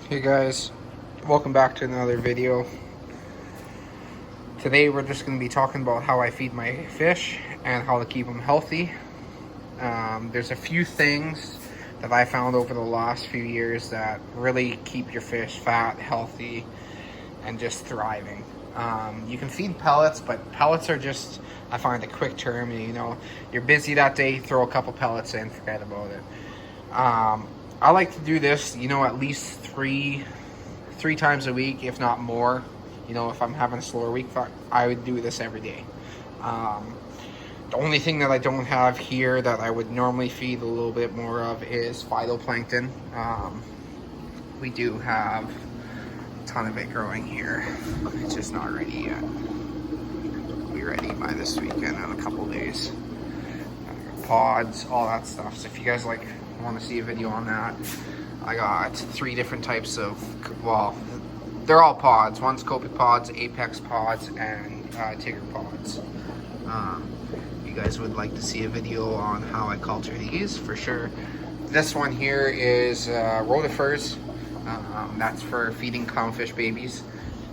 Hey guys, welcome back to another video. Today we're just going to be talking about how I feed my fish and how to keep them healthy. There's a few things that I found over the last few years that really keep your fish fat, healthy, and just thriving. You can feed pellets, but pellets are just, I find, a quick term. You know, you're busy that day, throw a couple pellets in, forget about it. I like to do this, at least three times a week, if not more. If I'm having a slower week, I would do this every day. The only thing that I don't have here that I would normally feed a little bit more of is phytoplankton. We do have a ton of it growing here. It's just not ready yet. It'll be ready by this weekend in a couple days. Pods, all that stuff. So if you guys want to see a video on that, I got 3 different types of, well, they're all pods. One's Copic pods, Apex pods, and Tigger pods. You guys would like to see a video on how I culture these, for sure. This one here is rotifers. That's for feeding clownfish babies.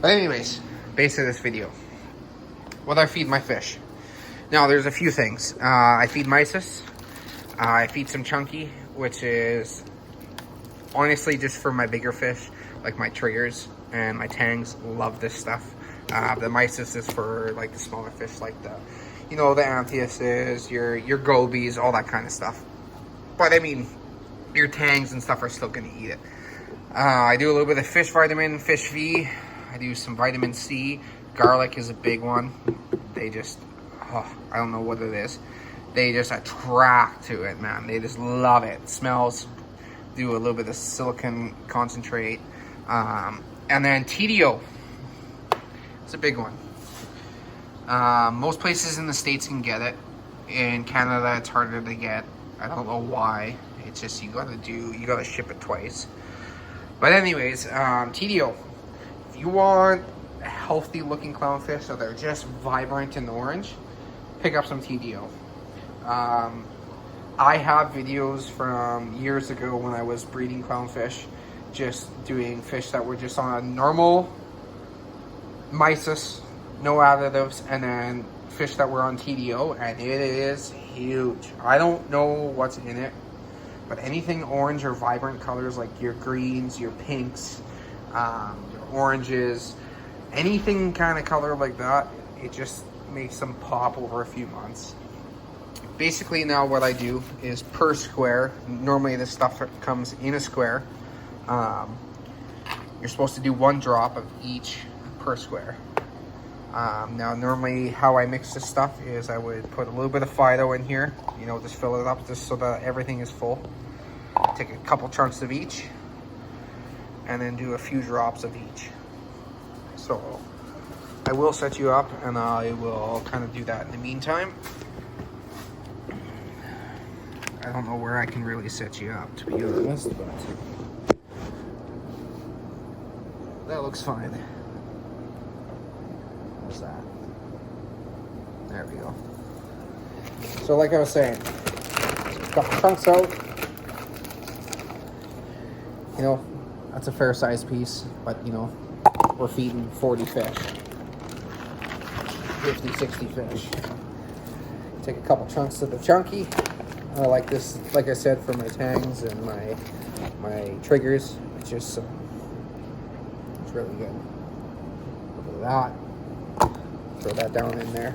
But anyways, base of this video, what I feed my fish. Now there's a few things. I feed mysis. I feed some chunky, which is honestly just for my bigger fish, like my triggers and my tangs. Love this stuff. The mysis is for like the smaller fish, like the Anthiases, your gobies, all that kind of stuff. But I mean, your tangs and stuff are still gonna eat it. I do a little bit of fish vitamin, fish V. I do some vitamin C. Garlic is a big one. They just, I don't know what it is. They just attract to it, man. They just love it. Smells. Do a little bit of silicon concentrate. And then TDO. It's a big one. Most places in the States can get it. In Canada, it's harder to get. I don't know why. It's just you gotta ship it twice. But anyways, TDO. If you want a healthy looking clownfish so they're just vibrant and orange, pick up some TDO. I have videos from years ago when I was breeding clownfish, just doing fish that were just on a normal mysis, no additives, and then fish that were on TDO, and it is huge. I don't know what's in it, but anything orange or vibrant colors like your greens, your pinks, your oranges, anything kind of color like that, it just makes them pop over a few months. Basically now what I do is per square, normally this stuff comes in a square, you're supposed to do 1 drop of each per square. Now normally how I mix this stuff is I would put a little bit of Phyto in here, just fill it up just so that everything is full. Take a couple chunks of each and then do a few drops of each. So I will set you up and I will kind of do that in the meantime. I don't know where I can really set you up, to be honest, but that looks fine. What's that? There we go. So like I was saying, got the chunks out. That's a fair size piece, but we're feeding 40 fish. 50, 60 fish. Take a couple chunks of the chunky. I like this, like I said, for my tangs and my triggers. It's just, it's really good. Look at that. Throw that down in there.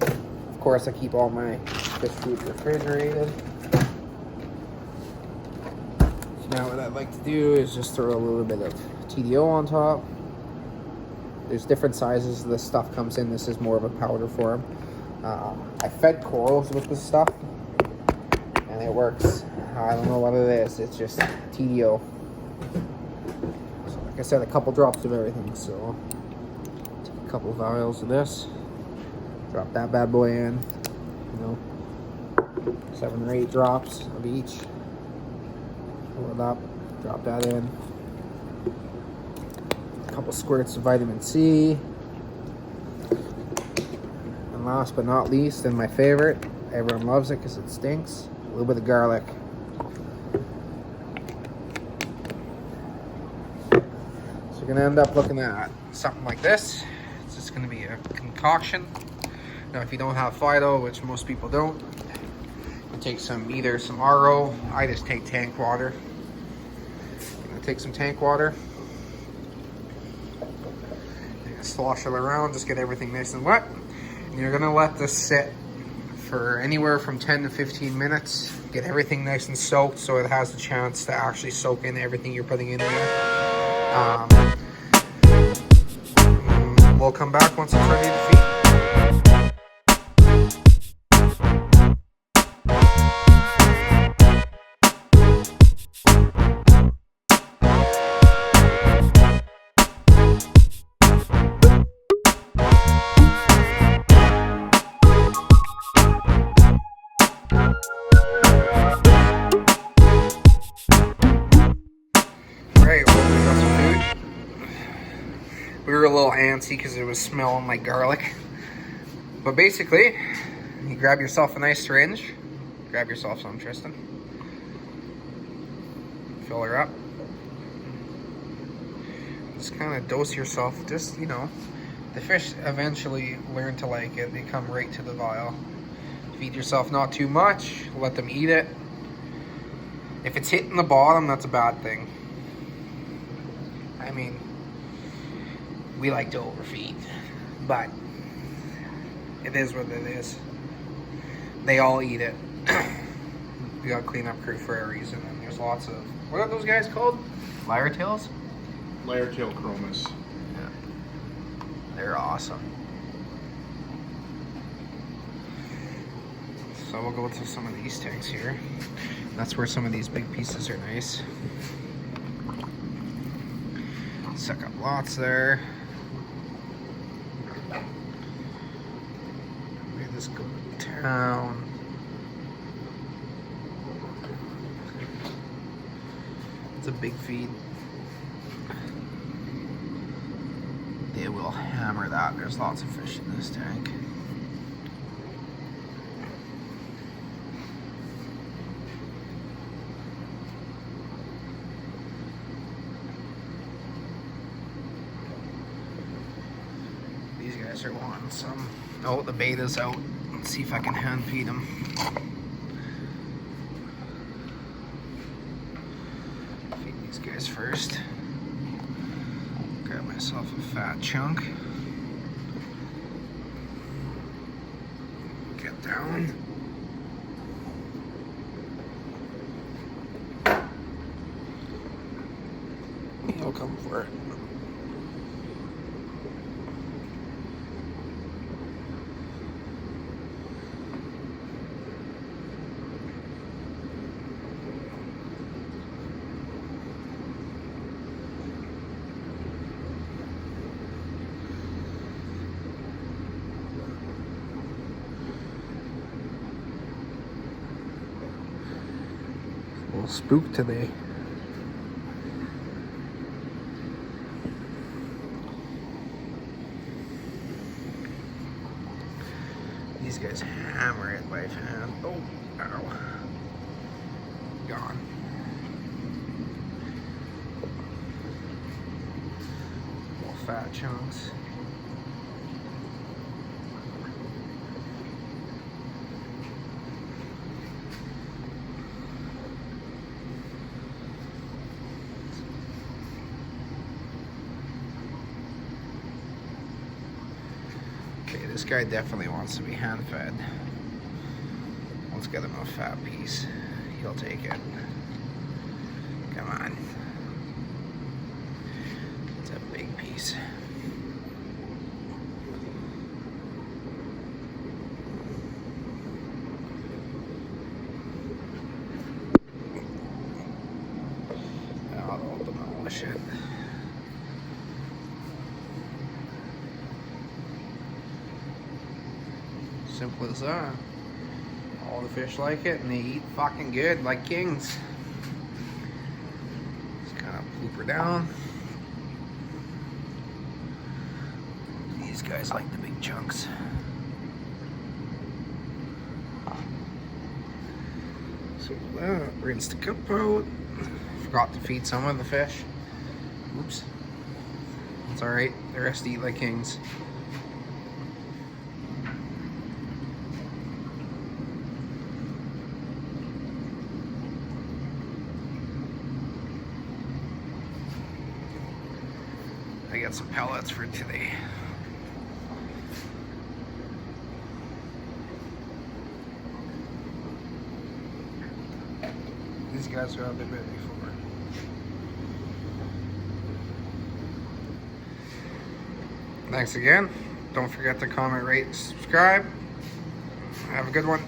Of course, I keep all my fish food refrigerated. So now what I'd like to do is just throw a little bit of TDO on top. There's different sizes this stuff comes in. This is more of a powder form. I fed corals with this stuff, and it works. I don't know what it is. It's just TDO. So like I said, a couple drops of everything. So take a couple vials of this, drop that bad boy in. 7 or 8 drops of each. Fill it up. Drop that in. A couple squirts of vitamin C. And last but not least, and my favorite, everyone loves it because it stinks, a little bit of garlic. you're gonna end up looking at something like this. It's just gonna be a concoction. Now, if you don't have Fido, which most people don't, you take either some RO. I just take tank water. I'm gonna take some tank water. Slosh it around, just get everything nice and wet. And you're gonna let this sit for anywhere from 10 to 15 minutes. Get everything nice and soaked so it has a chance to actually soak in everything you're putting in there. We'll come back once it's ready to feed. We were a little antsy because it was smelling like garlic. But basically, you grab yourself a nice syringe. Grab yourself some, Tristan. Fill her up. Just kind of dose yourself. Just, you know, the fish eventually learn to like it. They come right to the vial. Feed yourself not too much. Let them eat it. If it's hitting the bottom, that's a bad thing. I mean, we like to overfeed, but it is what it is. They all eat it. We got a cleanup crew for a reason, and there's lots of, what are those guys called? Lyre tails? Lyre tail chromis. Yeah. They're awesome. So we'll go to some of these tanks here. That's where some of these big pieces are nice. Suck up lots there. Let me just go down. It's a big feed. They will hammer that. There's lots of fish in this tank. These guys are wanting some. Oh, the beta's out. Let's see if I can hand feed them. Feed these guys first. Grab myself a fat chunk. Get down. He'll come for it. Spook today. These guys hammer it by hand. Oh, ow. Gone. Little fat chunks. This guy definitely wants to be hand fed. Let's get him a fat piece. He'll take it. Come on. It's a big piece. I'll demolish it. Simple as that. All the fish like it and they eat fucking good like kings. Just kind of poop her down. These guys like the big chunks. So rinse the cup out. Forgot to feed some of the fish. Oops. It's alright. The rest eat like kings. I got some pellets for today. These guys are out there before. Thanks again. Don't forget to comment, rate, subscribe. Have a good one.